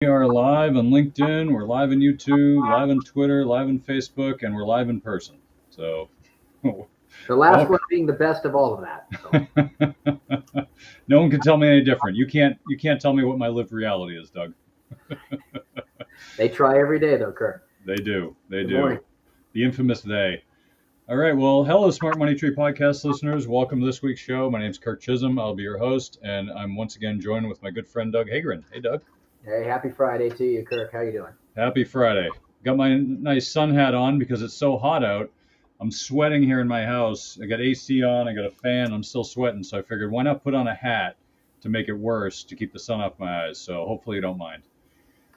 We are live on LinkedIn, we're live on YouTube, live on Twitter, live on Facebook, and we're live in person. So, The last one welcome. being the best of all of that. So. No one can tell me any different. You can't tell me what my lived reality is, Doug. They try every day, though, Kurt. They do. They Good do. morning. The infamous they. All right. Well, hello, Smart Money Tree podcast listeners. Welcome to this week's show. My name's Kurt Chisholm. I'll be your host, and I'm once again joined with my good friend Doug Hagren. Hey, Doug. Hey, happy Friday to you, Kirk. How you doing? Happy Friday. Got my nice sun hat on because it's so hot out. I'm sweating here in my house. I got AC on, I got a fan, I'm still sweating. So I figured why not put on a hat to make it worse to keep the sun off my eyes. So hopefully you don't mind.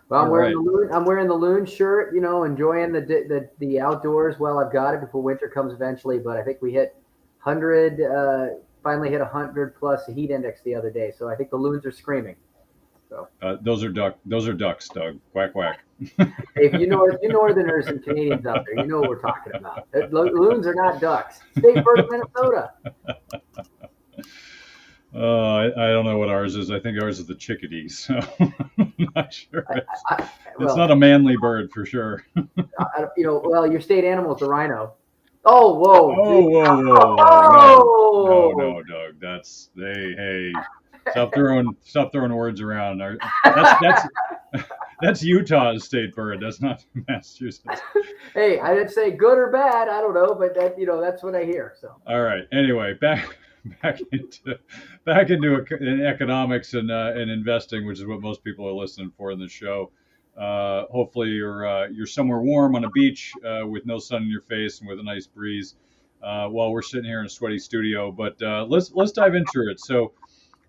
Well, All right. I'm wearing the loon shirt. Enjoying the outdoors. Well, I've got it before winter comes eventually. But I think we hit 100. Finally hit 100 plus the heat index the other day. So I think the loons are screaming. So Those are ducks, Doug. Quack quack. if you Northerners and Canadians out there, you know what we're talking about. Loons are not ducks. State bird of Minnesota. I don't know what ours is. I think ours is the chickadee. So I'm not sure. It's Well, not a manly bird for sure. well, your state animal is the rhino. Oh, whoa. Oh, whoa, whoa, whoa. No, Doug. Hey, stop throwing words around. That's Utah's state bird. That's not Massachusetts. Hey, I didn't say good or bad. I don't know, but that's what I hear. So. All right. Anyway, back into economics and investing, which is what most people are listening for in this show. Hopefully you're somewhere warm on a beach with no sun in your face and with a nice breeze while we're sitting here in a sweaty studio. But let's dive into it. So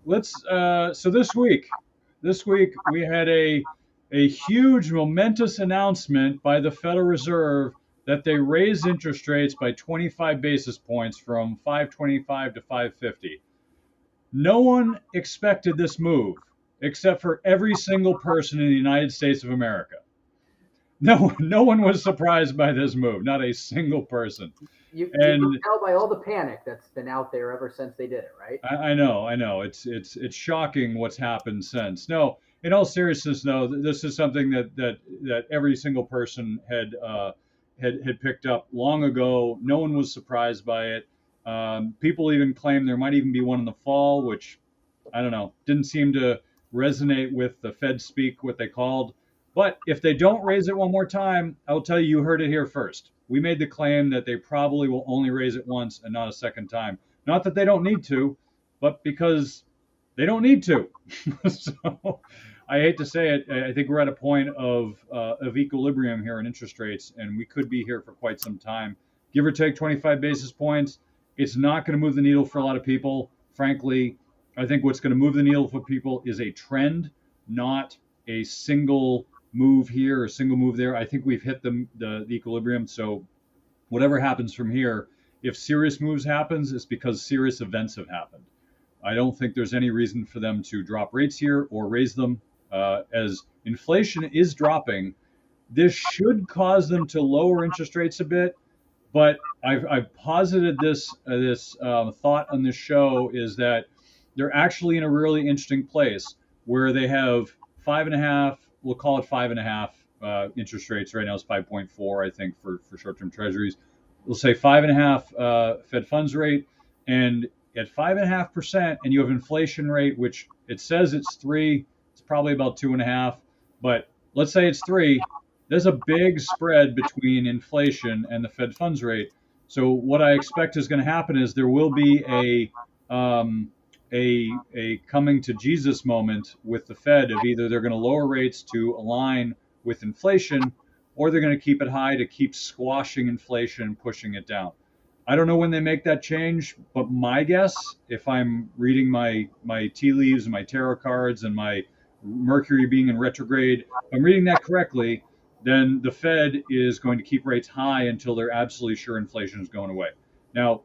this week we had a huge momentous announcement by the Federal Reserve that they raised interest rates by 25 basis points from 525 to 550. No one expected this move except for every single person in the United States of America. No one was surprised by this move, not a single person. You can tell by all the panic that's been out there ever since they did it, right? I know. It's shocking what's happened since. No, in all seriousness, though, this is something that every single person had picked up long ago. No one was surprised by it. People even claim there might even be one in the fall, which I don't know, didn't seem to resonate with the Fed speak, what they called. But if they don't raise it one more time, I'll tell you, you heard it here first. We made the claim that they probably will only raise it once and not a second time. Not that they don't need to, but because they don't need to. So I hate to say it. I think we're at a point of equilibrium here in interest rates, and we could be here for quite some time. Give or take 25 basis points. It's not going to move the needle for a lot of people. Frankly, I think what's going to move the needle for people is a trend, not a single move here or a single move there. I think we've hit the equilibrium. So whatever happens from here, if serious moves happens, it's because serious events have happened. I don't think there's any reason for them to drop rates here or raise them. As inflation is dropping, this should cause them to lower interest rates a bit. But I've posited this thought on this show is that they're actually in a really interesting place where they have 5.5, we'll call it 5.5 interest rates. Right now it's 5.4, I think, for short-term treasuries. We'll say 5.5 Fed funds rate, and at 5.5%, and you have inflation rate, which it says it's 3, it's probably about 2.5, but let's say it's 3. There's a big spread between inflation and the Fed funds rate. So what I expect is going to happen is there will be a coming to Jesus moment with the Fed of either they're going to lower rates to align with inflation, or they're going to keep it high to keep squashing inflation and pushing it down. I don't know when they make that change, but my guess, if I'm reading my tea leaves and my tarot cards and my Mercury being in retrograde, if I'm reading that correctly, then the Fed is going to keep rates high until they're absolutely sure inflation is going away. Now,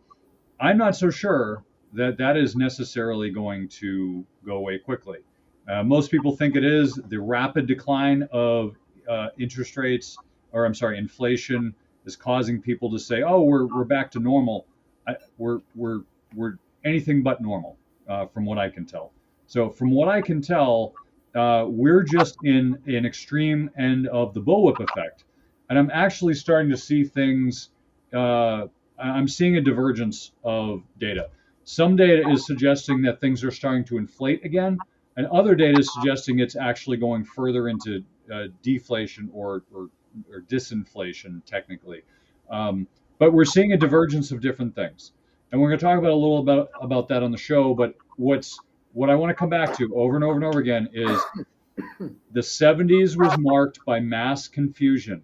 I'm not so sure that is necessarily going to go away quickly. Most people think it is. The rapid decline of interest rates, or I'm sorry, inflation, is causing people to say, "Oh, we're back to normal." We're anything but normal, from what I can tell. So, from what I can tell, we're just in an extreme end of the bullwhip effect. And I'm actually starting to see things, I'm seeing a divergence of data. Some data is suggesting that things are starting to inflate again, and other data is suggesting it's actually going further into deflation or disinflation, technically. But we're seeing a divergence of different things. And we're going to talk about a little about that on the show. But what I want to come back to over and over and over again is the 70s was marked by mass confusion.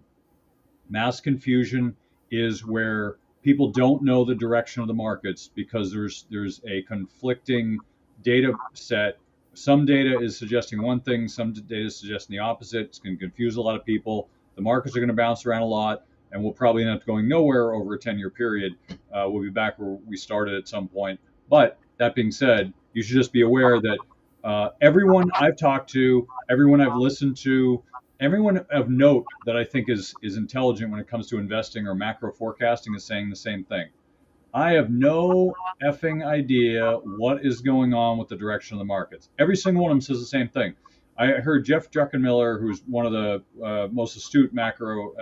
Mass confusion is where people don't know the direction of the markets because there's a conflicting data set. Some data is suggesting one thing, some data is suggesting the opposite. It's going to confuse a lot of people. The markets are going to bounce around a lot, and we'll probably end up going nowhere over a 10-year period. We'll be back where we started at some point. But that being said, you should just be aware that everyone I've talked to, everyone I've listened to, everyone of note that I think is intelligent when it comes to investing or macro forecasting is saying the same thing. I have no effing idea what is going on with the direction of the markets. Every single one of them says the same thing. I heard Jeff Druckenmiller, who's one of the most astute macro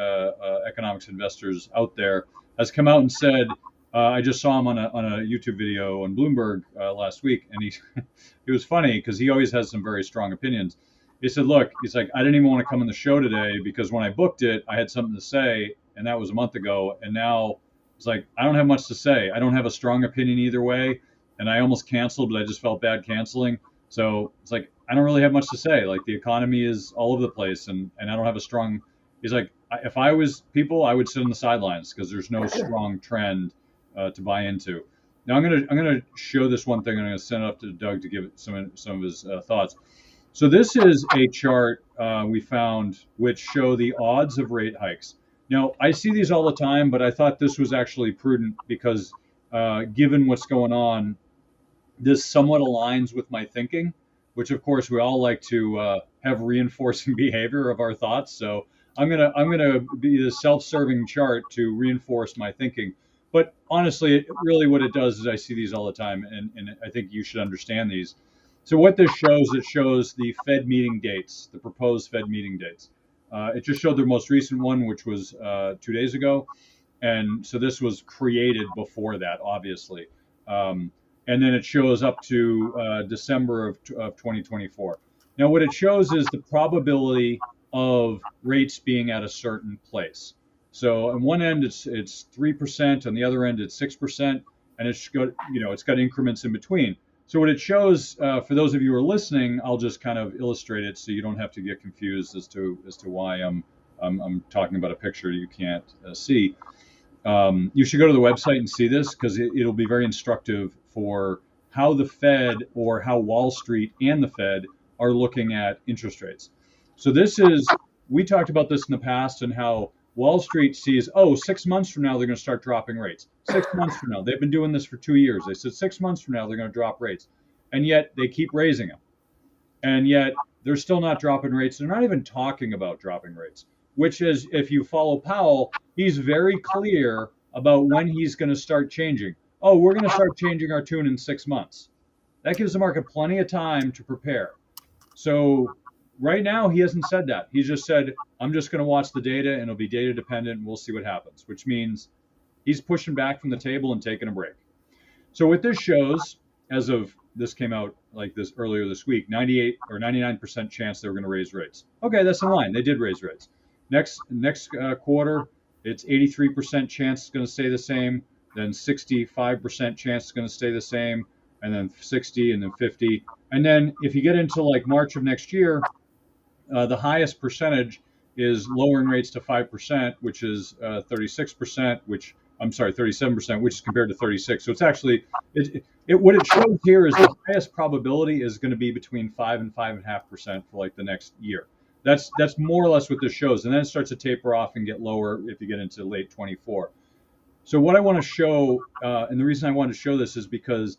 economics investors out there, has come out and said, I just saw him on a YouTube video on Bloomberg last week, and he was funny because he always has some very strong opinions. He said, look, he's like, I didn't even want to come on the show today because when I booked it, I had something to say, and that was a month ago. And now it's like, I don't have much to say. I don't have a strong opinion either way. And I almost canceled, but I just felt bad canceling. So it's like, I don't really have much to say. Like the economy is all over the place, and I don't have a strong, he's like, if I was people, I would sit on the sidelines because there's no strong trend to buy into. Now I'm gonna show this one thing, and I'm gonna send it up to Doug to give it some of his thoughts. So this is a chart we found which show the odds of rate hikes. Now, I see these all the time, but I thought this was actually prudent because given what's going on, this somewhat aligns with my thinking, which of course we all like to have reinforcing behavior of our thoughts. So I'm gonna be the self-serving chart to reinforce my thinking. But honestly, really what it does is I see these all the time, and I think you should understand these. So what this shows, it shows the Fed meeting dates, the proposed Fed meeting dates. It just showed their most recent one, which was 2 days ago. And so this was created before that, obviously. And then it shows up to December of 2024. Now, what it shows is the probability of rates being at a certain place. So on one end, it's 3%. On the other end, it's 6%. And it's got increments in between. So what it shows, for those of you who are listening, I'll just kind of illustrate it so you don't have to get confused as to why I'm talking about a picture you can't see. You should go to the website and see this because it'll be very instructive for how the Fed or how Wall Street and the Fed are looking at interest rates. So we talked about this in the past and how Wall Street sees, 6 months from now, they're going to start dropping rates. 6 months from now, they've been doing this for 2 years. They said 6 months from now, they're going to drop rates. And yet they keep raising them. And yet they're still not dropping rates. They're not even talking about dropping rates, which is, if you follow Powell, he's very clear about when he's going to start changing. We're going to start changing our tune in 6 months. That gives the market plenty of time to prepare. So right now, he hasn't said that. He's just said, I'm just going to watch the data and it'll be data dependent and we'll see what happens, which means he's pushing back from the table and taking a break. So what this shows, as of this came out like this earlier this week, 98 or 99% chance they were going to raise rates. Okay, that's in line. They did raise rates. Next quarter, it's 83% chance it's going to stay the same. Then 65% chance it's going to stay the same. And then 60 and then 50. And then if you get into like March of next year, the highest percentage is lowering rates to 5%, which is 36%, 37%, which is compared to 36. So it's actually, what it shows here is the highest probability is going to be between 5 and 5.5% for like the next year. That's more or less what this shows. And then it starts to taper off and get lower if you get into late 24. So what I want to show, and the reason I wanted to show this is because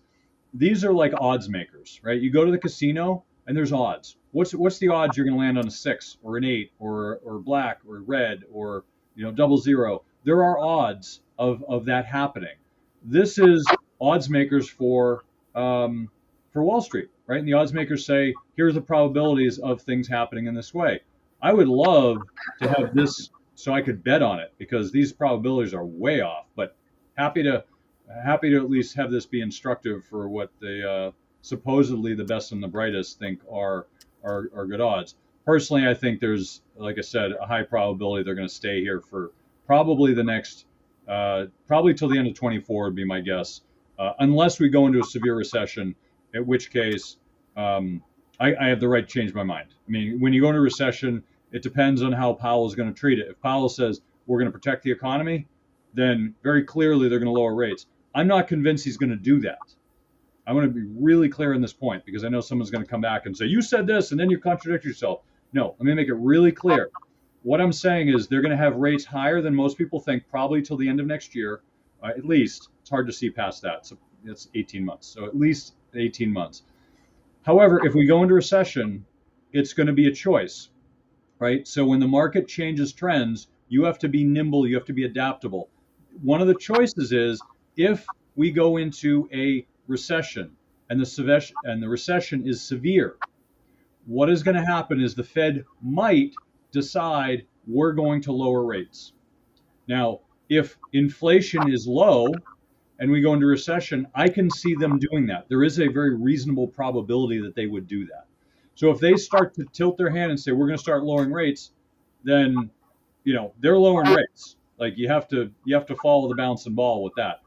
these are like odds makers, right? You go to the casino and there's odds. What's the odds you're going to land on a 6 or an 8 or black or red or 00? There are odds of that happening. This is odds makers for Wall Street. right? And the odds makers say, here's the probabilities of things happening in this way. I would love to have this so I could bet on it because these probabilities are way off. But happy to at least have this be instructive for what the supposedly the best and the brightest think are good odds. Personally, I think there's, like I said, a high probability they're going to stay here for probably the next, probably till the end of 24 would be my guess, unless we go into a severe recession, at which case I have the right to change my mind. I mean, when you go into recession, it depends on how Powell is going to treat it. If Powell says we're going to protect the economy, then very clearly they're going to lower rates. I'm not convinced he's going to do that. I want to be really clear on this point because I know someone's going to come back and say, you said this and then you contradict yourself. No, let me make it really clear. What I'm saying is they're going to have rates higher than most people think, probably till the end of next year, at least. It's hard to see past that. So it's 18 months. So at least 18 months. However, if we go into recession, it's going to be a choice, right? So when the market changes trends, you have to be nimble, you have to be adaptable. One of the choices is if we go into a recession and the recession is severe, what is going to happen is the Fed might decide we're going to lower rates. Now, if inflation is low and we go into recession, I can see them doing that. There is a very reasonable probability that they would do that. So if they start to tilt their hand and say we're going to start lowering rates, then they're lowering rates. Like you have to follow the bouncing ball with that.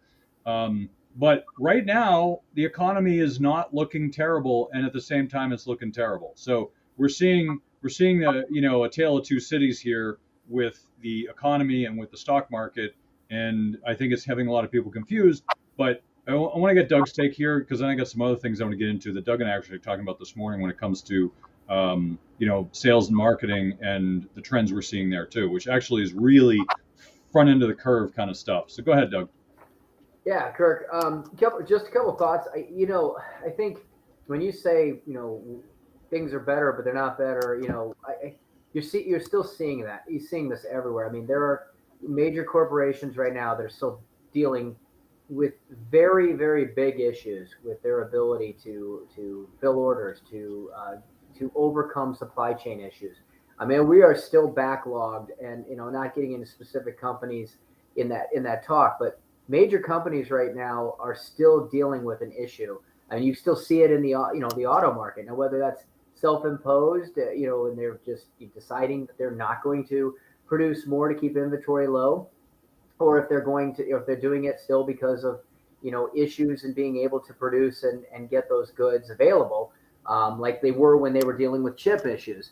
But right now, the economy is not looking terrible, and at the same time, it's looking terrible. So we're seeing a tale of two cities here with the economy and with the stock market, and I think it's having a lot of people confused. But I want to get Doug's take here because then I got some other things I want to get into that Doug and I actually talking about this morning when it comes to sales and marketing and the trends we're seeing there too, which actually is really front end of the curve kind of stuff. So go ahead, Doug. Yeah, Kirk. Just a couple of thoughts. I think when you say things are better, but they're not better, you're still seeing that. You're seeing this everywhere. I mean, there are major corporations right now that are still dealing with very, very big issues with their ability to fill orders, to overcome supply chain issues. I mean, we are still backlogged, and not getting into specific companies in that talk, but major companies right now are still dealing with an issue, and you still see it in the the auto market. Now, whether that's self-imposed, and they're just deciding that they're not going to produce more to keep inventory low, or if they're doing it still because of issues in being able to produce and get those goods available, like they were when they were dealing with chip issues.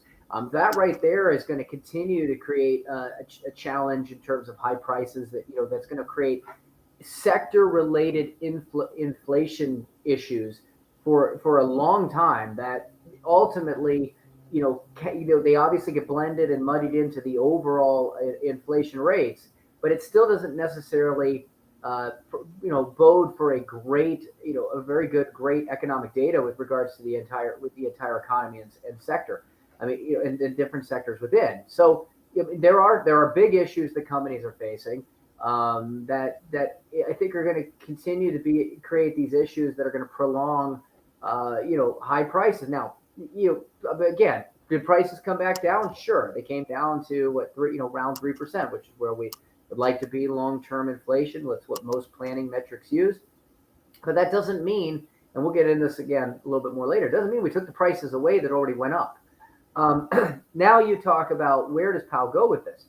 That right there is going to continue to create a challenge in terms of high prices that's going to create sector-related inflation issues for a long time that ultimately, they obviously get blended and muddied into the overall inflation rates, but it still doesn't necessarily, bode for a very great economic data with regards to the entire economy and sector. I mean, in different sectors within. So there are big issues that companies are facing. That I think are going to continue to create these issues that are going to prolong, high prices. Now, again, did prices come back down? Sure, they came down to around 3%, which is where we would like to be long-term inflation. That's what most planning metrics use. But that doesn't mean, and we'll get into this again a little bit more later. It doesn't mean we took the prices away that already went up. Now you talk about where does Powell go with this?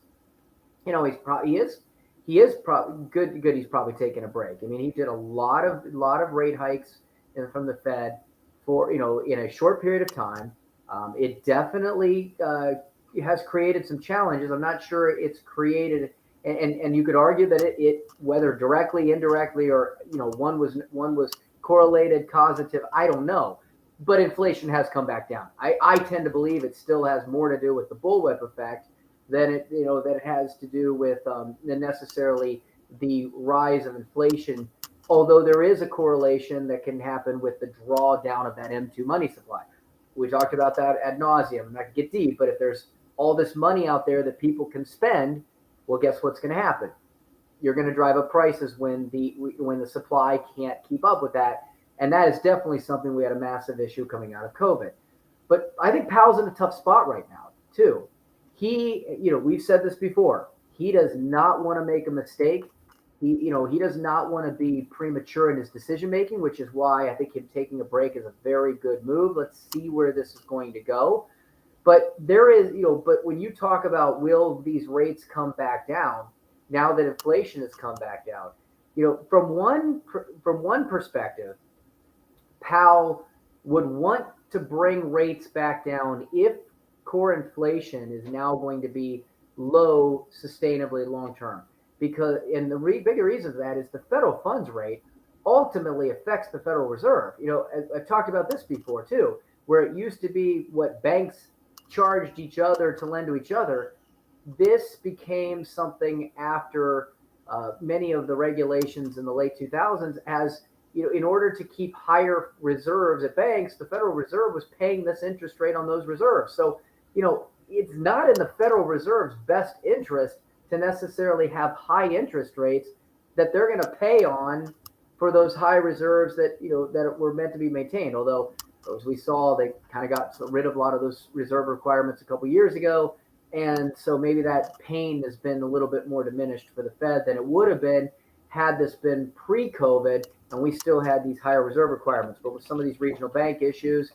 He is probably good. He's probably taking a break. I mean, he did a lot of rate hikes from the Fed for in a short period of time. It definitely has created some challenges. I'm not sure it's created, and you could argue that it whether directly, indirectly, or one was correlated, causative. I don't know, but inflation has come back down. I tend to believe it still has more to do with the bullwhip effect than it has to do with necessarily the rise of inflation. Although there is a correlation that can happen with the drawdown of that M2 money supply. We talked about that ad nauseum. I'm not going to get deep, but if there's all this money out there that people can spend, well, guess what's going to happen? You're going to drive up prices when the supply can't keep up with that. And that is definitely something we had a massive issue coming out of COVID. But I think Powell's in a tough spot right now, too. We've said this before. He does not want to make a mistake. He does not want to be premature in his decision making, which is why I think him taking a break is a very good move. Let's see where this is going to go. But but when you talk about will these rates come back down now that inflation has come back down, from one perspective, Powell would want to bring rates back down if core inflation is now going to be low sustainably long term. Because and the bigger reason for that is the federal funds rate ultimately affects the Federal Reserve. I've talked about this before too, where it used to be what banks charged each other to lend to each other. This became something after many of the regulations in the late 2000s as in order to keep higher reserves at banks, the Federal Reserve was paying this interest rate on those reserves. So, it's not in the Federal Reserve's best interest to necessarily have high interest rates that they're going to pay on for those high reserves that were meant to be maintained. Although, as we saw, they kind of got rid of a lot of those reserve requirements a couple years ago, and so maybe that pain has been a little bit more diminished for the Fed than it would have been had this been pre-COVID and we still had these higher reserve requirements. But with some of these regional bank issues,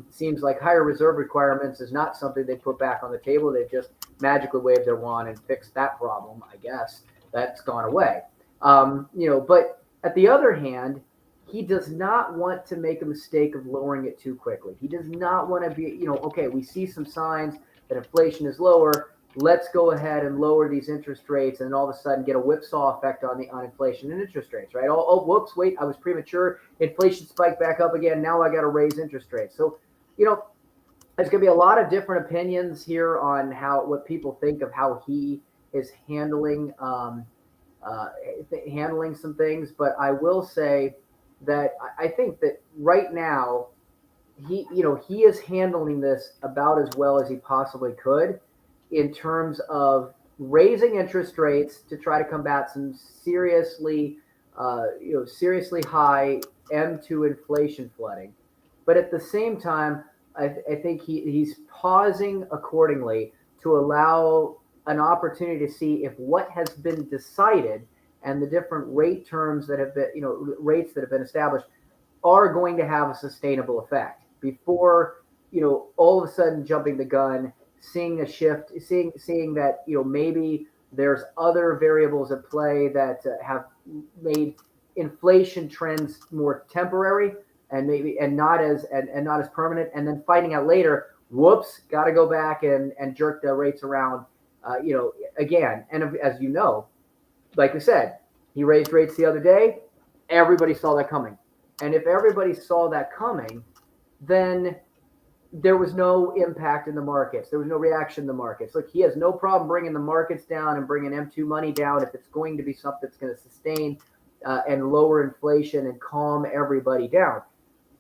seems like higher reserve requirements is not something they put back on the table. They've just magically waved their wand and fixed that problem. I guess that's gone away. But at the other hand, he does not want to make a mistake of lowering it too quickly. He does not want to be, okay, we see some signs that inflation is lower. Let's go ahead and lower these interest rates and all of a sudden get a whipsaw effect on inflation and interest rates, right? Oh, whoops, wait, I was premature. Inflation spiked back up again. Now I got to raise interest rates. So, there's going to be a lot of different opinions here on what people think of how he is handling some things. But I will say that I think that right now he is handling this about as well as he possibly could in terms of raising interest rates to try to combat some seriously high M2 inflation flooding. But at the same time, I think he's pausing accordingly to allow an opportunity to see if what has been decided and the different rate terms that have been, rates that have been established are going to have a sustainable effect before, all of a sudden jumping the gun, seeing a shift, seeing that, maybe there's other variables at play that have made inflation trends more temporary and not as permanent, and then finding out later, whoops, got to go back and jerk the rates around, again. And as you know, like we said, he raised rates the other day. Everybody saw that coming. And if everybody saw that coming, then there was no impact in the markets. There was no reaction in the markets. Look, he has no problem bringing the markets down and bringing M2 money down if it's going to be something that's going to sustain and lower inflation and calm everybody down.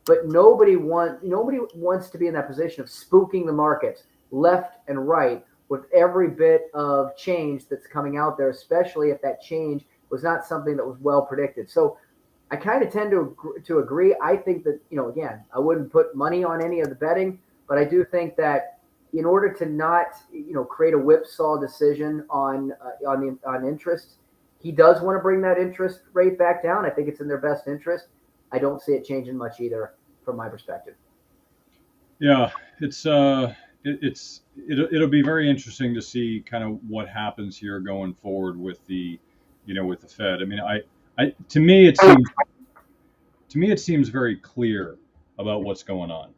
But nobody wants to be in that position of spooking the markets left and right with every bit of change that's coming out there, especially if that change was not something that was well predicted. So I kind of tend to agree. I think that, again, I wouldn't put money on any of the betting, but I do think that in order to not, create a whipsaw decision on interest, he does want to bring that interest rate back down. I think it's in their best interest. I don't see it changing much either from my perspective. Yeah, it'll be very interesting to see kind of what happens here going forward with the Fed. I mean, to me it seems very clear about what's going on.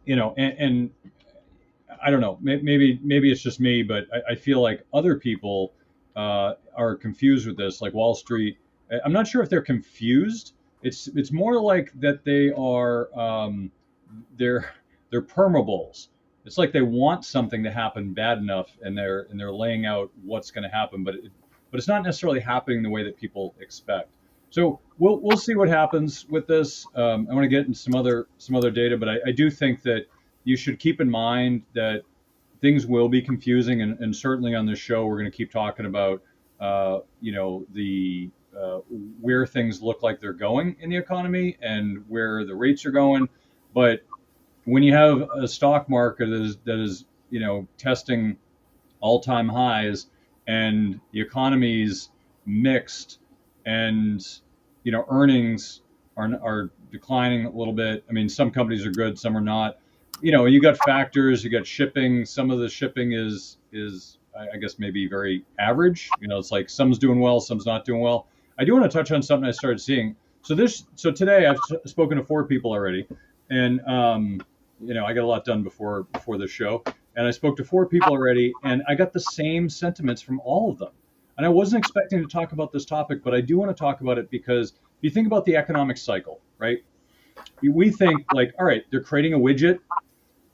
And I don't know, maybe it's just me, but I feel like other people are confused with this, like Wall Street. I'm not sure if they're confused. It's more like that they are they're permeables. It's like they want something to happen bad enough, and they're laying out what's going to happen, but it's not necessarily happening the way that people expect. So we'll see what happens with this. I want to get into some other data, but I do think that you should keep in mind that things will be confusing, and certainly on this show we're going to keep talking about the where things look like they're going in the economy and where the rates are going. But when you have a stock market that is testing all-time highs, and the economy's mixed, and earnings are declining a little bit. I mean, some companies are good, some are not. You got factors, you got shipping. Some of the shipping is I guess maybe very average. It's like some's doing well, some's not doing well. I do want to touch on something I started seeing. So today I've spoken to 4 people already, and I got a lot done before the show, and I spoke to 4 people already, and I got the same sentiments from all of them. And I wasn't expecting to talk about this topic, but I do want to talk about it because if you think about the economic cycle, right? We think like, all right, they're creating a widget,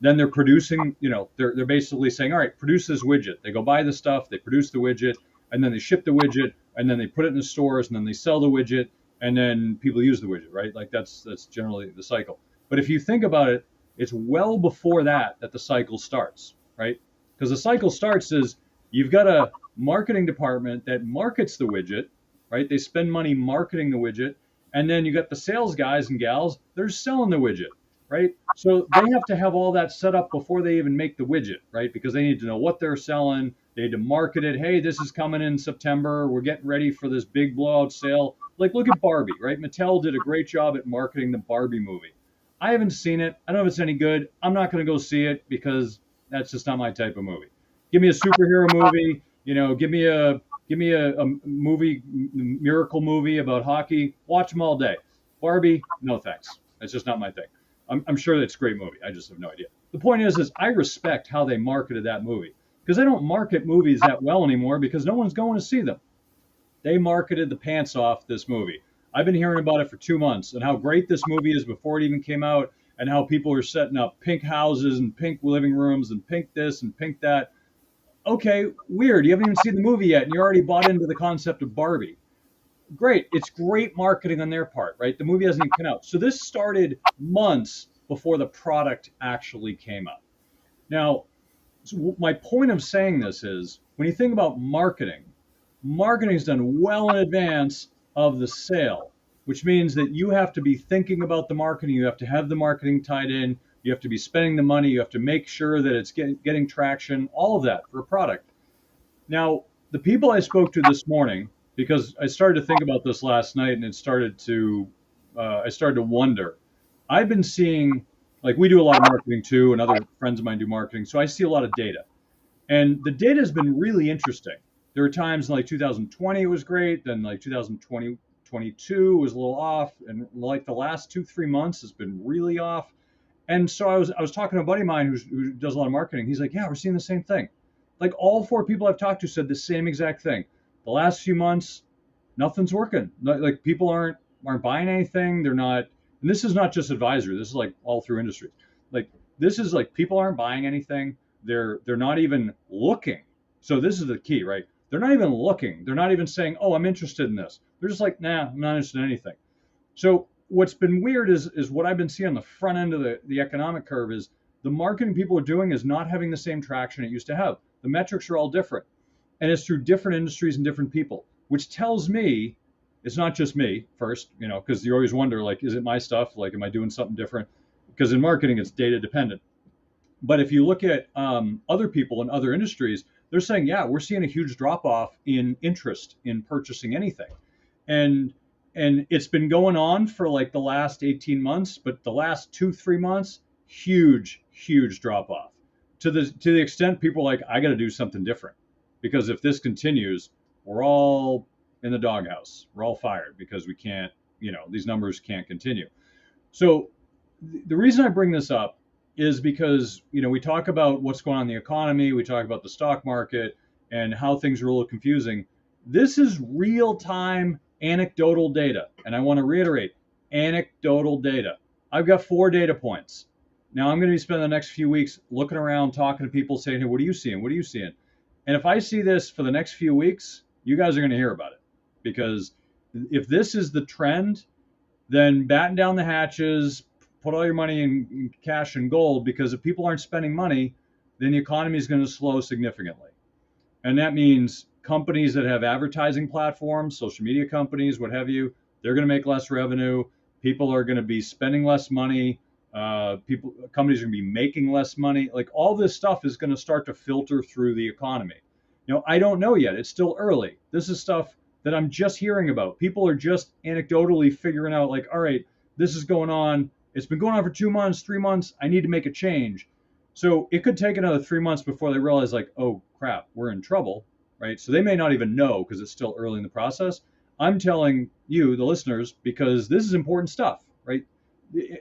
then they're producing, they're basically saying, all right, produce this widget. They go buy the stuff, they produce the widget, and then they ship the widget, and then they put it in the stores, and then they sell the widget, and then people use the widget, right? Like that's generally the cycle. But if you think about it, it's well before that the cycle starts, right? Because the cycle starts is you've got a marketing department that markets the widget, right? They spend money marketing the widget, and then you got the sales guys and gals, they're selling the widget, right? So they have to have all that set up before they even make the widget, right? Because they need to know what they're selling. They need to market it. Hey, this is coming in September. We're getting ready for this big blowout sale. Like, look at Barbie, right? Mattel did a great job at marketing the Barbie movie. I haven't seen it. I don't know if it's any good. I'm not going to go see it because that's just not my type of movie. Give me a superhero movie. Give me a movie, miracle movie about hockey. Watch them all day. Barbie, no thanks. That's just not my thing. I'm sure it's a great movie. I just have no idea. The point is I respect how they marketed that movie, because they don't market movies that well anymore because no one's going to see them. They marketed the pants off this movie. I've been hearing about it for 2 months and how great this movie is before it even came out, and how people are setting up pink houses and pink living rooms and pink this and pink that. Okay, weird. You haven't even seen the movie yet, and you're already bought into the concept of Barbie. Great. It's great marketing on their part, right? The movie hasn't even come out. So this started months before the product actually came out. Now, so my point of saying this is when you think about marketing is done well in advance of the sale, which means that you have to be thinking about the marketing. You have to have the marketing tied in. You have to be spending the money. You have to make sure that it's getting traction, all of that for a product. Now, the people I spoke to this morning, because I started to think about this last night, and I started to wonder. I've been seeing, like, we do a lot of marketing too, and other friends of mine do marketing, so I see a lot of data, and the data has been really interesting. There were times in like 2020 it was great, then like 2020, 22 was a little off, and like the last 2-3 months has been really off. And so I was talking to a buddy of mine who does a lot of marketing. He's like, yeah, we're seeing the same thing. Like all 4 people I've talked to said the same exact thing. The last few months, nothing's working. Like people aren't buying anything. They're not, and this is not just advisory. This is like all through industries. Like this is like people aren't buying anything. They're not even looking. So this is the key, right? They're not even looking. They're not even saying, oh, I'm interested in this. They're just like, nah, I'm not interested in anything. So what's been weird is what I've been seeing on the front end of the economic curve is the marketing people are doing is not having the same traction it used to have. The metrics are all different. And it's through different industries and different people, which tells me it's not just me first, because you always wonder, like, is it my stuff? Like, am I doing something different? Because in marketing, it's data dependent. But if you look at other people in other industries, they're saying, yeah, we're seeing a huge drop off in interest in purchasing anything. And it's been going on for like the last 18 months, but the last 2-3 months, huge drop off to the extent people are like, I got to do something different, because if this continues, we're all in the doghouse. We're all fired because we can't, these numbers can't continue. So the reason I bring this up is because, we talk about what's going on in the economy. We talk about the stock market and how things are a little confusing. This is real time anecdotal data. And I want to reiterate, anecdotal data. I've got 4 data points. Now I'm going to be spending the next few weeks looking around, talking to people, saying, hey, what are you seeing? What are you seeing? And if I see this for the next few weeks, you guys are going to hear about it. Because if this is the trend, then batten down the hatches, put all your money in cash and gold, because if people aren't spending money, then the economy is going to slow significantly. And that means companies that have advertising platforms, social media companies, what have you, they're going to make less revenue. People are going to be spending less money. Companies are going to be making less money. Like all this stuff is going to start to filter through the economy. I don't know yet. It's still early. This is stuff that I'm just hearing about. People are just anecdotally figuring out, like, all right, this is going on. It's been going on for 2 months, 3 months. I need to make a change. So it could take another 3 months before they realize, like, oh crap, we're in trouble, right? So they may not even know because it's still early in the process. I'm telling you, the listeners, because this is important stuff, right?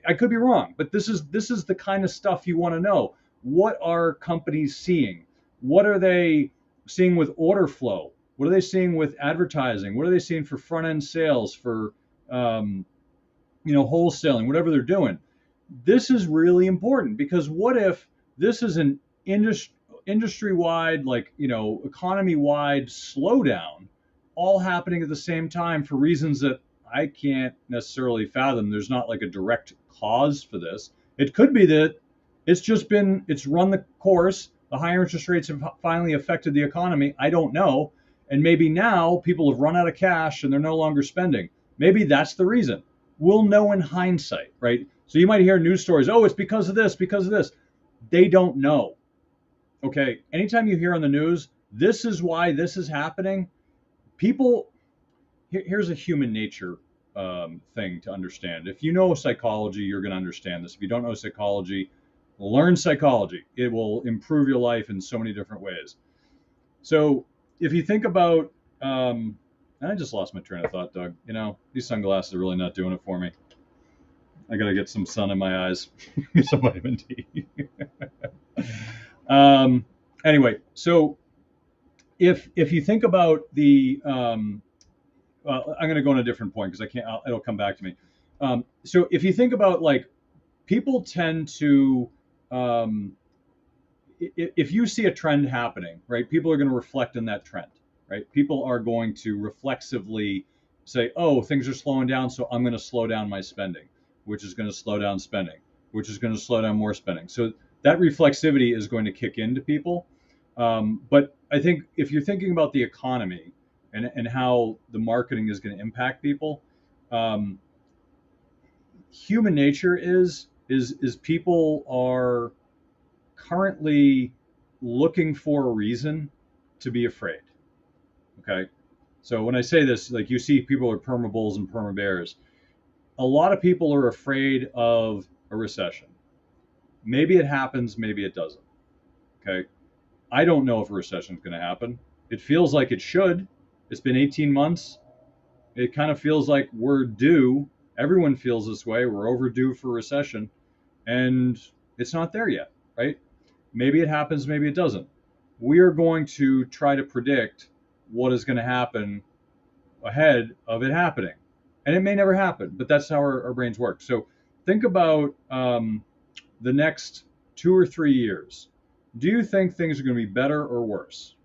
I could be wrong, but this is the kind of stuff you want to know. What are companies seeing? What are they seeing with order flow? What are they seeing with advertising? What are they seeing for front end sales, for wholesaling, whatever they're doing? This is really important because what if this is an industry-wide, like economy-wide slowdown, all happening at the same time for reasons that I can't necessarily fathom. There's not like a direct cause for this. It could be that it's run the course. The higher interest rates have finally affected the economy. I don't know. And maybe now people have run out of cash and they're no longer spending. Maybe that's the reason. We'll know in hindsight, right? So you might hear news stories, oh, it's because of this, because of this. They don't know. Okay. Anytime you hear on the news, this is why this is happening, here's a human nature thing to understand. If you know psychology, you're going to understand this. If you don't know psychology, learn psychology. It will improve your life in so many different ways. So if you think about, I just lost my train of thought, Doug. These sunglasses are really not doing it for me. I got to get some sun in my eyes, some vitamin D. Anyway, so if you think about the, I'm going to go on a different point because I can't. It'll come back to me. So if you think about, like, people tend to, if you see a trend happening, right, people are going to reflect on that trend, right? People are going to reflexively say, oh, things are slowing down, so I'm going to slow down my spending, which is going to slow down spending, which is going to slow down more spending. So that reflexivity is going to kick into people. But I think if you're thinking about the economy and how the marketing is going to impact people, human nature is people are currently looking for a reason to be afraid. Okay. So when I say this, like, you see people are perma bulls and perma bears. A lot of people are afraid of a recession. Maybe it happens, maybe it doesn't. Okay. I don't know if a recession is going to happen. It feels like it should. It's been 18 months. It kind of feels like we're due. Everyone feels this way. We're overdue for a recession, and it's not there yet, right? Maybe it happens, maybe it doesn't. We are going to try to predict what is going to happen ahead of it happening. And it may never happen, but that's how our brains work. So think about the next 2 or 3 years. Do you think things are going to be better or worse?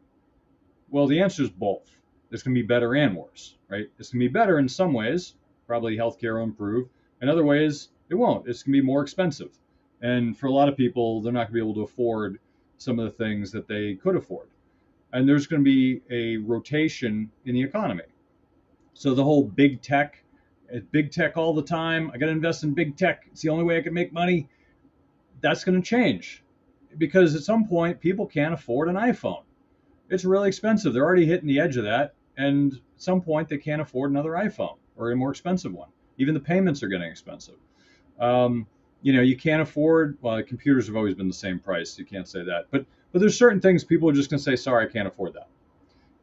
Well, the answer is both. It's going to be better and worse, right? It's going to be better in some ways. Probably healthcare will improve. In other ways, it won't. It's going to be more expensive. And for a lot of people, they're not going to be able to afford some of the things that they could afford. And there's going to be a rotation in the economy. So the whole big tech all the time, I got to invest in big tech, it's the only way I can make money, that's going to change. Because at some point, people can't afford an iPhone. It's really expensive. They're already hitting the edge of that. And at some point, they can't afford another iPhone or a more expensive one. Even the payments are getting expensive. You can't afford, well, computers have always been the same price. You can't say that. But there's certain things people are just going to say, sorry, I can't afford that.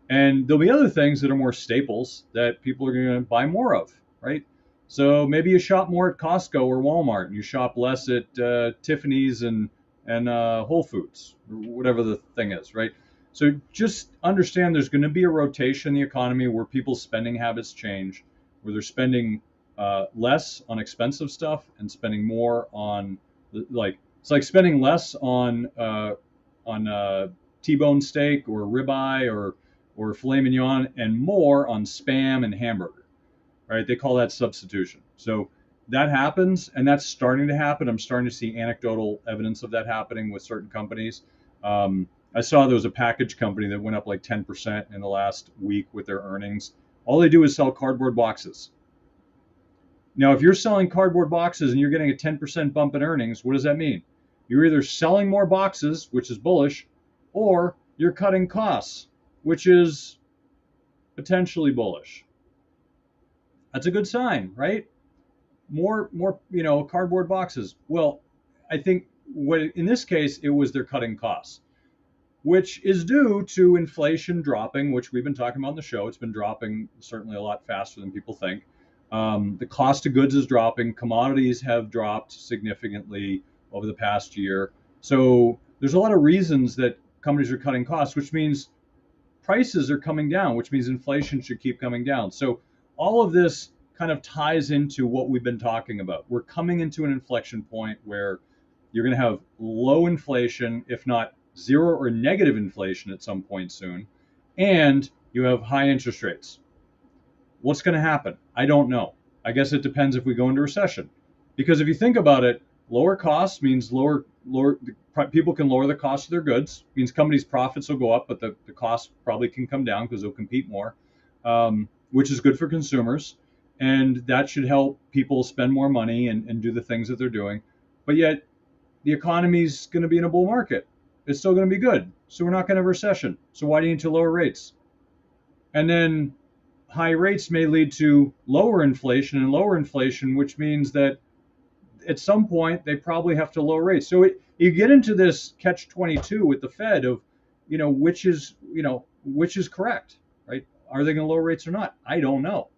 And there'll be other things that are more staples that people are going to buy more of, right? So maybe you shop more at Costco or Walmart, and you shop less at Tiffany's and Whole Foods, or whatever the thing is, right? So just understand there's going to be a rotation in the economy where people's spending habits change, where they're spending less on expensive stuff and spending more on, like, it's like spending less on T-bone steak or ribeye or filet mignon and more on Spam and hamburger, right? They call that substitution. So that happens, and that's starting to happen. I'm starting to see anecdotal evidence of that happening with certain companies. I saw there was a package company that went up like 10% in the last week with their earnings. All they do is sell cardboard boxes. Now, if you're selling cardboard boxes and you're getting a 10% bump in earnings, what does that mean? You're either selling more boxes, which is bullish, or you're cutting costs, which is potentially bullish. That's a good sign, right? More, cardboard boxes. Well, I think in this case, it was they're cutting costs, which is due to inflation dropping, which we've been talking about in the show. It's been dropping certainly a lot faster than people think. The cost of goods is dropping. Commodities have dropped significantly over the past year. So there's a lot of reasons that companies are cutting costs, which means prices are coming down, which means inflation should keep coming down. So all of this kind of ties into what we've been talking about. We're coming into an inflection point where you're going to have low inflation, if not zero or negative inflation at some point soon, and you have high interest rates. What's going to happen? I don't know. I guess it depends if we go into recession. Because if you think about it, lower costs means people can lower the cost of their goods, means companies' profits will go up, but the costs probably can come down because they'll compete more, which is good for consumers. And that should help people spend more money and do the things that they're doing. But yet, the economy's going to be in a bull market. It's still going to be good. So we're not going to have a recession. So why do you need to lower rates? And then high rates may lead to lower inflation, which means that at some point they probably have to lower rates. So you get into this catch-22 with the Fed of, which is correct, right? Are they going to lower rates or not? I don't know.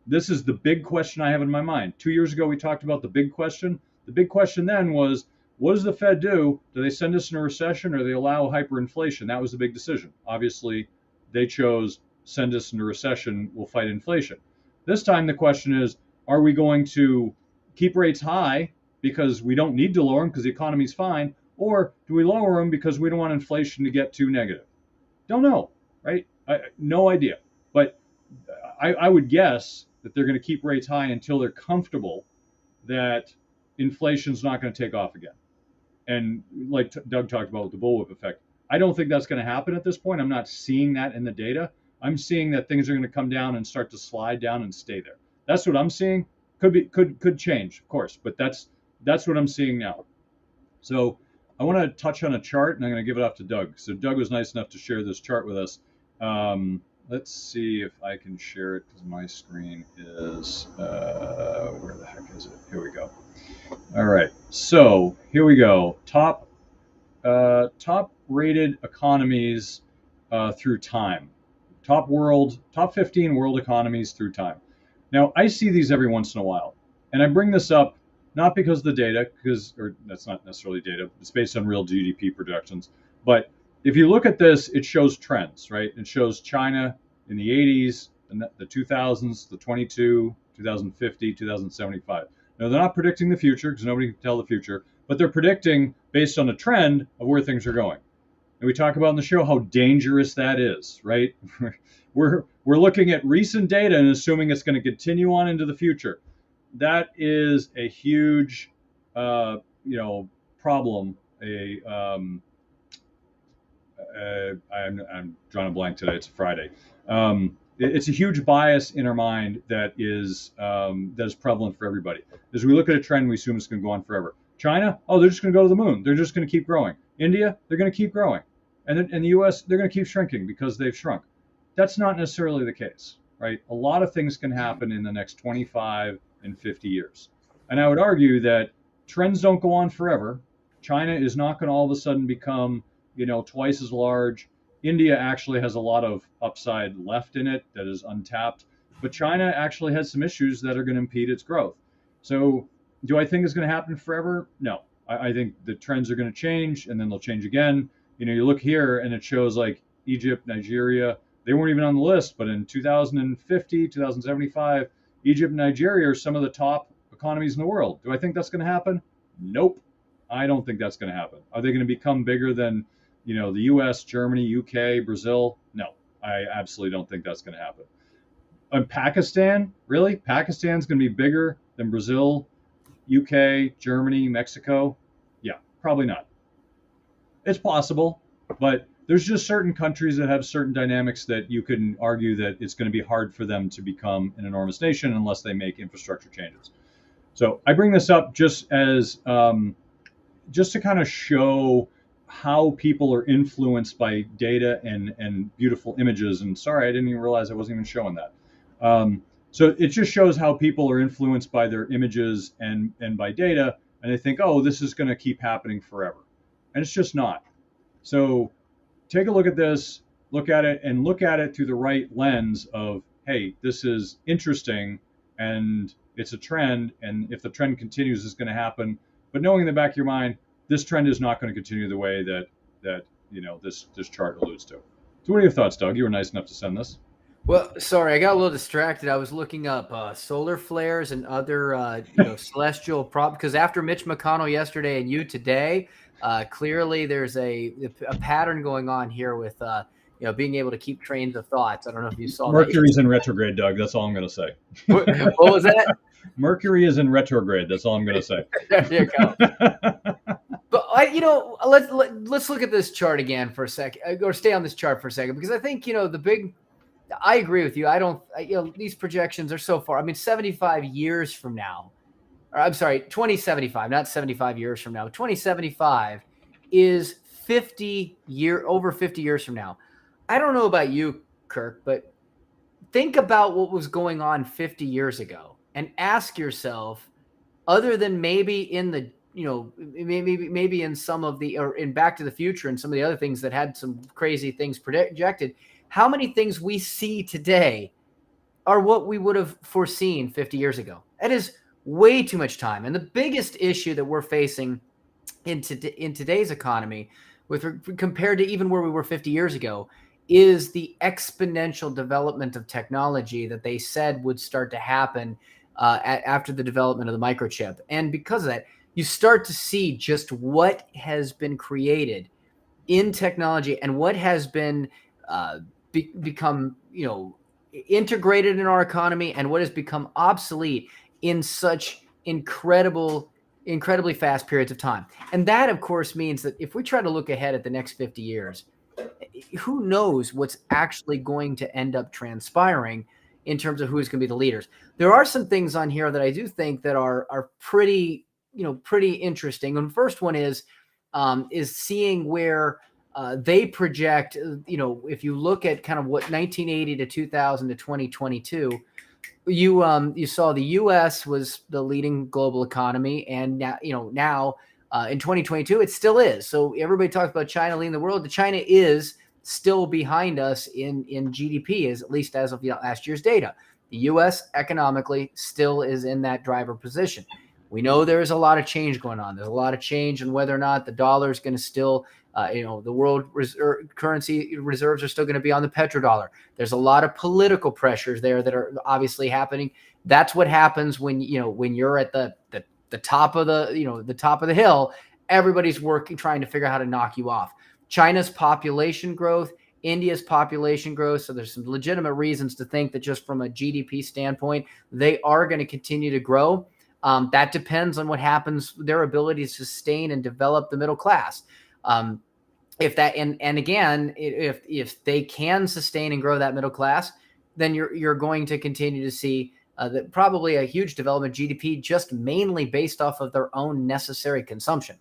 This is the big question I have in my mind. 2 years ago, we talked about the big question. The big question then was, what does the Fed do? Do they send us in a recession or they allow hyperinflation? That was the big decision. Obviously, they chose send us into recession, we'll fight inflation. This time the question is, are we going to keep rates high because we don't need to lower them because the economy's fine, or do we lower them because we don't want inflation to get too negative? Don't know, right? No idea. But I would guess that they're going to keep rates high until they're comfortable that inflation's not going to take off again. And like Doug talked about with the bullwhip effect, I don't think that's going to happen at this point. I'm not seeing that in the data. I'm seeing that things are going to come down and start to slide down and stay there. That's what I'm seeing. Could change, of course, but that's what I'm seeing now. So I want to touch on a chart, and I'm going to give it off to Doug. So Doug was nice enough to share this chart with us. Let's see if I can share it because my screen is where the heck is it? Here we go. All right, so here we go. Top rated economies through time. Top 15 world economies through time. Now, I see these every once in a while, and I bring this up not because of the data, or that's not necessarily data, it's based on real GDP projections. But if you look at this, it shows trends, right? It shows China in the 80s, the 2000s, the 22, 2050, 2075. Now, they're not predicting the future because nobody can tell the future, but they're predicting based on a trend of where things are going. And we talk about in the show how dangerous that is, right? We're looking at recent data and assuming it's going to continue on into the future. That is a huge, problem. I'm drawing a blank today. It's a Friday. It's a huge bias in our mind that is prevalent for everybody. As we look at a trend, we assume it's going to go on forever. China, they're just going to go to the moon. They're just going to keep growing. India, they're going to keep growing. And then in the U.S., they're going to keep shrinking because they've shrunk. That's not necessarily the case, right? A lot of things can happen in the next 25 and 50 years. And I would argue that trends don't go on forever. China is not going to all of a sudden become, twice as large. India actually has a lot of upside left in it that is untapped. But China actually has some issues that are going to impede its growth. So do I think it's going to happen forever? No. I think the trends are going to change, and then they'll change again. You look here, and it shows like Egypt, Nigeria. They weren't even on the list, but in 2050, 2075, Egypt and Nigeria are some of the top economies in the world. Do I think that's going to happen? Nope. I don't think that's going to happen. Are they going to become bigger than, the U.S., Germany, UK, Brazil? No, I absolutely don't think that's going to happen. And Pakistan, really? Pakistan's going to be bigger than Brazil, UK, Germany, Mexico? Yeah, probably not. It's possible, but there's just certain countries that have certain dynamics that you can argue that it's going to be hard for them to become an enormous nation unless they make infrastructure changes. So I bring this up just as just to kind of show how people are influenced by data and beautiful images. And sorry, I didn't even realize I wasn't even showing that. So it just shows how people are influenced by their images and by data, and they think, oh, this is going to keep happening forever, and it's just not. So take a look at this, look at it through the right lens of, hey, this is interesting and it's a trend, and if the trend continues, it's going to happen. But knowing in the back of your mind, this trend is not going to continue the way that this chart alludes to. So what are your thoughts, Doug? You were nice enough to send this. Well, sorry, I got a little distracted. I was looking up solar flares and other celestial problems, because after Mitch McConnell yesterday and you today, clearly there's a pattern going on here with being able to keep trains of thoughts. I don't know if you saw Mercury's in retrograde, Doug. That's all I'm going to say. What was that? Mercury is in retrograde. That's all I'm going to say. There you go. But let's look at this chart again for a second, or stay on this chart for a second, because I think I agree with you. These projections are so far. I mean, 75 years from now, or I'm sorry, 2075, not 75 years from now. 2075 is over 50 years from now. I don't know about you, Kirk, but think about what was going on 50 years ago and ask yourself, other than maybe in the, maybe in some of the, or in Back to the Future and some of the other things that had some crazy things projected, how many things we see today are what we would have foreseen 50 years ago? That is way too much time. And the biggest issue that we're facing in today's economy, compared to even where we were 50 years ago, is the exponential development of technology that they said would start to happen after the development of the microchip. And because of that, you start to see just what has been created in technology and what has been become integrated in our economy, and what has become obsolete in such incredibly fast periods of time. And that, of course, means that if we try to look ahead at the next 50 years, who knows what's actually going to end up transpiring in terms of who's going to be the leaders. There are some things on here that I do think that are pretty interesting. And the first one is seeing where they project, if you look at kind of what 1980 to 2000 to 2022, you saw the U.S. was the leading global economy, and now in 2022 it still is. So everybody talks about China leading the world. China is still behind us in GDP, at least as of last year's data. The U.S. economically still is in that driver position. We know there's a lot of change going on. There's a lot of change in whether or not the dollar is going to still, the world currency reserves are still going to be on the petrodollar. There's a lot of political pressures there that are obviously happening. That's what happens when you're at the top of the top of the hill. Everybody's trying to figure out how to knock you off. China's population growth, India's population growth. So there's some legitimate reasons to think that just from a GDP standpoint, they are going to continue to grow. That depends on what happens, their ability to sustain and develop the middle class. If they can sustain and grow that middle class, then you're going to continue to see that probably a huge development GDP, just mainly based off of their own necessary consumption.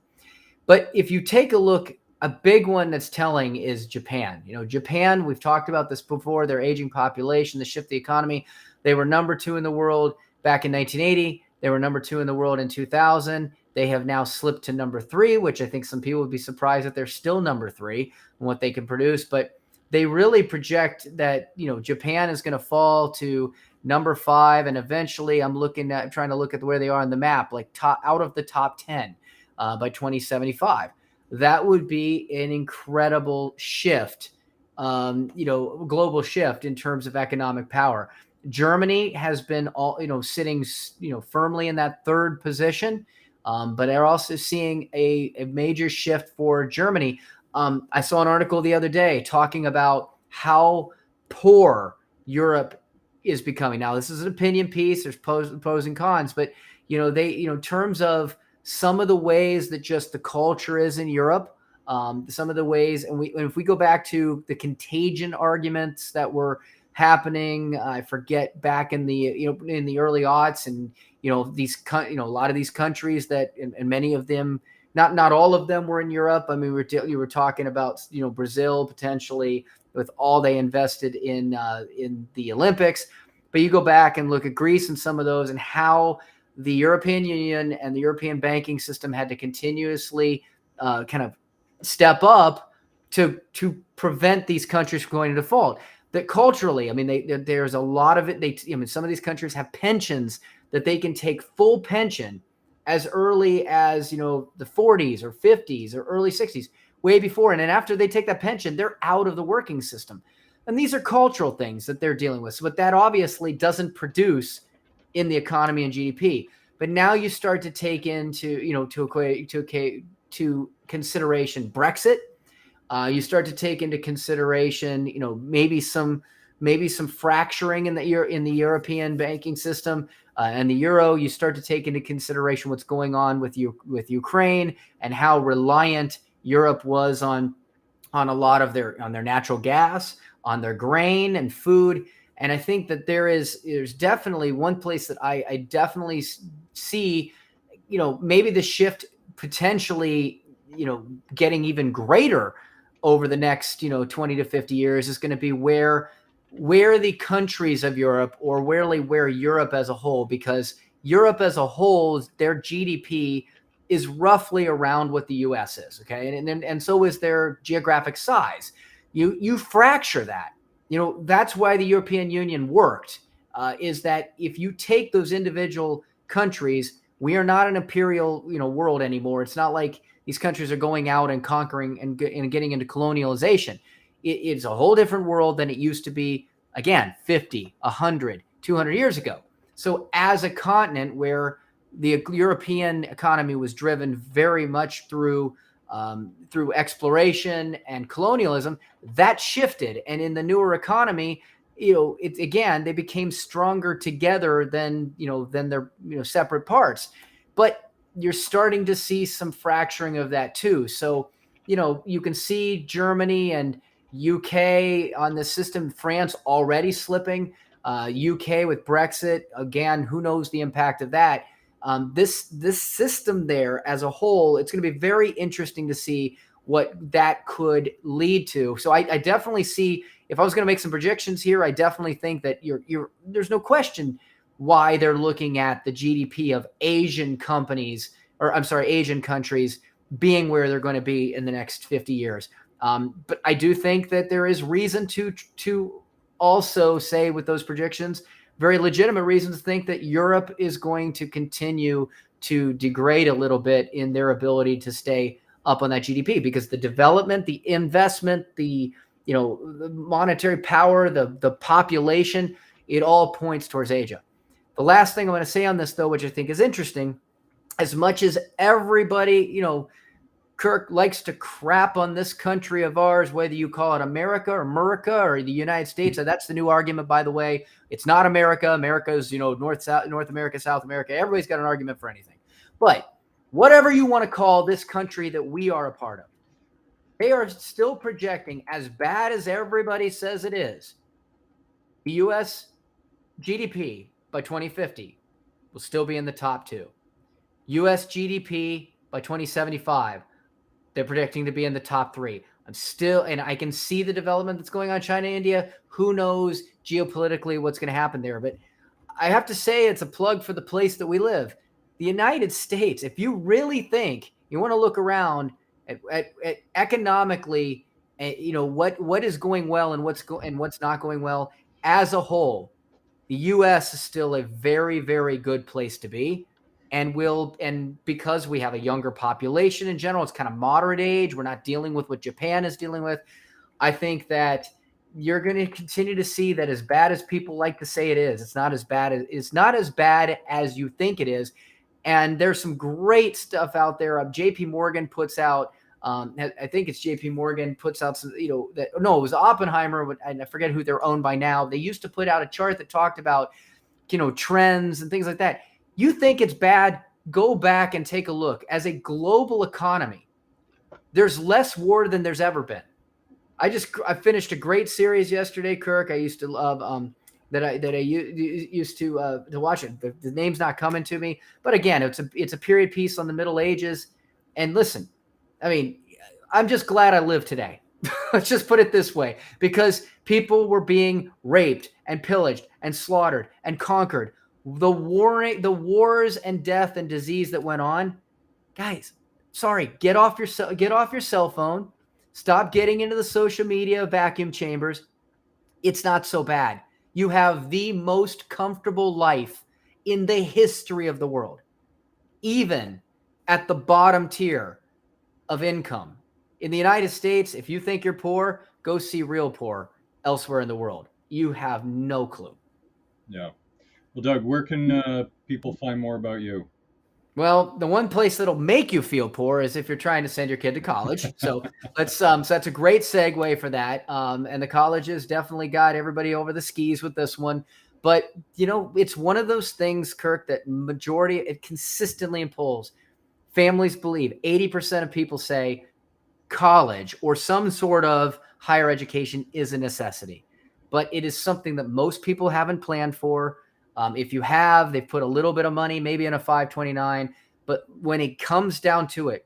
But if you take a look, a big one that's telling is Japan. Japan, we've talked about this before, their aging population, the shift of the economy. They were number 2 in the world back in 1980. They were number 2 in the world in 2000. They have now slipped to number 3, which I think some people would be surprised that they're still number 3 in what they can produce. But they really project that, Japan is going to fall to number 5. And eventually I'm trying to look at where they are on the map, like out of the top 10 by 2075. That would be an incredible shift, global shift in terms of economic power. Germany has been sitting, firmly in that 3rd position, but they're also seeing a major shift for Germany. I saw an article the other day talking about how poor Europe is becoming. Now, this is an opinion piece. There's pros and cons, but in terms of some of the ways that just the culture is in Europe, some of the ways, and if we go back to the contagion arguments that were happening, I forget back in the in the early aughts, and a lot of these countries that, and many of them, not all of them were in Europe. I mean, you were talking about Brazil potentially with all they invested in the Olympics, but you go back and look at Greece and some of those, and how the European Union and the European banking system had to continuously kind of step up to prevent these countries from going into default. That culturally, I mean, there's a lot of it. Some of these countries have pensions that they can take full pension as early as the 40s or 50s or early 60s, way before, and then after they take that pension, they're out of the working system. And these are cultural things that they're dealing with. So, but that obviously doesn't produce in the economy and GDP. But now you start to take into to consideration Brexit. You start to take into consideration, maybe some fracturing in the European banking system and the euro. You start to take into consideration what's going on with Ukraine and how reliant Europe was on a lot of their natural gas, on their grain and food. And I think that there's definitely one place that I definitely see, maybe the shift potentially, getting even greater over the next, 20 to 50 years is going to be where the countries of Europe, or where Europe as a whole, because Europe as a whole, their GDP is roughly around what the US is. Okay. And so is their geographic size. You fracture that. That's why the European Union worked, is that if you take those individual countries, we are not an imperial, world anymore. It's not like these countries are going out and conquering and getting into colonialization. It's a whole different world than it used to be, again, 50, 100, 200 years ago. So as a continent where the European economy was driven very much through exploration and colonialism, that shifted. And in the newer economy, they became stronger together than their separate parts. But you're starting to see some fracturing of that too. So you can see Germany and UK on the system, France already slipping, UK with Brexit, again, who knows the impact of that. This system there as a whole, it's going to be very interesting to see what that could lead to. So I definitely see, if I was going to make some projections here, I definitely think that there's no question why they're looking at the GDP of Asian countries being where they're going to be in the next 50 years. But I do think that there is reason to also say, with those predictions, very legitimate reasons to think that Europe is going to continue to degrade a little bit in their ability to stay up on that GDP, because the development, the investment, the monetary power, the population, it all points towards Asia. The last thing I'm going to say on this, though, which I think is interesting, as much as everybody, Kirk likes to crap on this country of ours, whether you call it America or the United States. So that's the new argument, by the way. It's not America. America's, North America, South America. Everybody's got an argument for anything. But whatever you want to call this country that we are a part of, they are still projecting, as bad as everybody says it is, the U.S. GDP by 2050 will still be in the top 2. U.S. GDP by 2075, they're predicting to be in the top 3. And I can see the development that's going on in China, India. Who knows geopolitically what's going to happen there? But I have to say, it's a plug for the place that we live. The United States, if you really think you want to look around at economically, what is going well and what's not going well as a whole, the U.S. is still a very, very good place to be. And because we have a younger population in general, it's kind of moderate age. We're not dealing with what Japan is dealing with. I think that you're going to continue to see that, as bad as people like to say it is, it's not as bad as you think it is. And there's some great stuff out there. JP Morgan puts out, I think it's JP Morgan puts out some, it was Oppenheimer, and I forget who they're owned by now. They used to put out a chart that talked about, trends and things like that. You think it's bad, go back and take a look. As a global economy, There's less war than there's ever been. I finished a great series yesterday, Kirk. I used to love that I used to watch it. The name's not coming to me, but again, it's a period piece on the Middle Ages. And listen, I mean, I'm just glad I live today. Let's just put it this way, because people were being raped and pillaged and slaughtered and conquered. The wars and death and disease that went on, guys. Sorry, get off your cell phone. Stop getting into the social media vacuum chambers. It's not so bad. You have the most comfortable life in the history of the world, even at the bottom tier of income. In the United States, if you think you're poor, go see real poor elsewhere in the world. You have no clue. Yeah. Well, Doug, where can people find more about you? Well, the one place that'll make you feel poor is if you're trying to send your kid to college. So so that's a great segue for that. And the colleges definitely got everybody over the skis with this one. But it's one of those things, Kirk, that it consistently in polls, families believe 80% of people say college or some sort of higher education is a necessity, but it is something that most people haven't planned for. If you have, they've put a little bit of money, maybe in a 529. But when it comes down to it,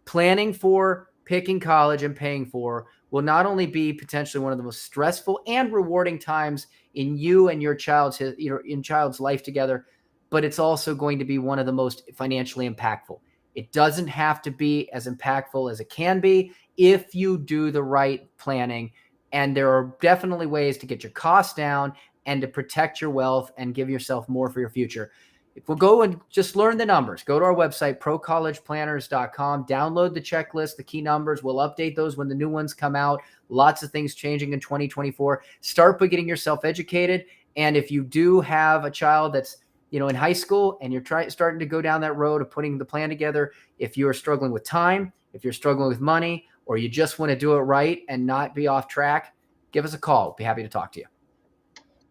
planning for picking college and paying for will not only be potentially one of the most stressful and rewarding times in you and your child's life together, but it's also going to be one of the most financially impactful. It doesn't have to be as impactful as it can be if you do the right planning. And there are definitely ways to get your costs down and to protect your wealth and give yourself more for your future. If we'll go and just learn the numbers, go to our website, procollegeplanners.com, download the checklist, the key numbers. We'll update those when the new ones come out. Lots of things changing in 2024. Start by getting yourself educated. And if you do have a child that's in high school and you're starting to go down that road of putting the plan together, if you're struggling with time, if you're struggling with money, or you just want to do it right and not be off track, give us a call. We'll be happy to talk to you.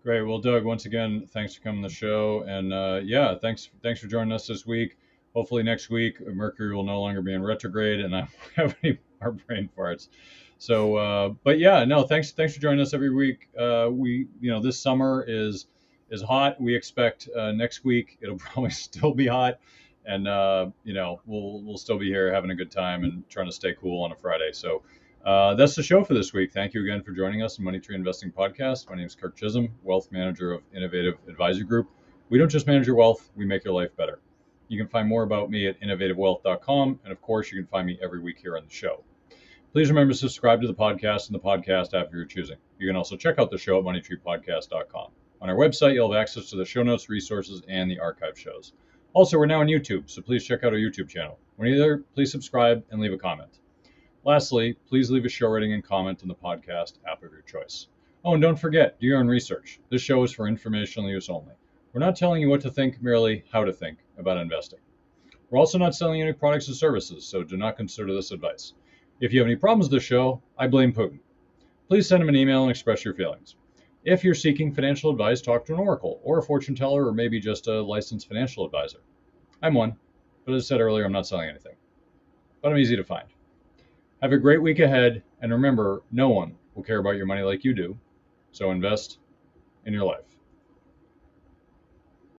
Great. Well, Doug, once again, thanks for coming to the show. And thanks for joining us this week. Hopefully next week, Mercury will no longer be in retrograde and I won't have any more brain farts. So, thanks for joining us every week. This summer is hot. We expect next week it'll probably still be hot. And, we'll still be here having a good time and trying to stay cool on a Friday. So, that's the show for this week. Thank you again for joining us on Money Tree Investing Podcast. My name is Kirk Chisholm, Wealth Manager of Innovative Advisor Group. We don't just manage your wealth, we make your life better. You can find more about me at innovativewealth.com. And of course, you can find me every week here on the show. Please remember to subscribe to the podcast and the podcast app you're choosing. You can also check out the show at moneytreepodcast.com. On our website, you'll have access to the show notes, resources, and the archive shows. Also, we're now on YouTube, so please check out our YouTube channel. When you're there, please subscribe and leave a comment. Lastly, please leave a show rating and comment on the podcast app of your choice. Oh, and don't forget, do your own research. This show is for informational use only. We're not telling you what to think, merely how to think about investing. We're also not selling you any products and services, so do not consider this advice. If you have any problems with the show, I blame Putin. Please send him an email and express your feelings. If you're seeking financial advice, talk to an oracle or a fortune teller or maybe just a licensed financial advisor. I'm one, but as I said earlier, I'm not selling anything. But I'm easy to find. Have a great week ahead, and remember, no one will care about your money like you do, so invest in your life.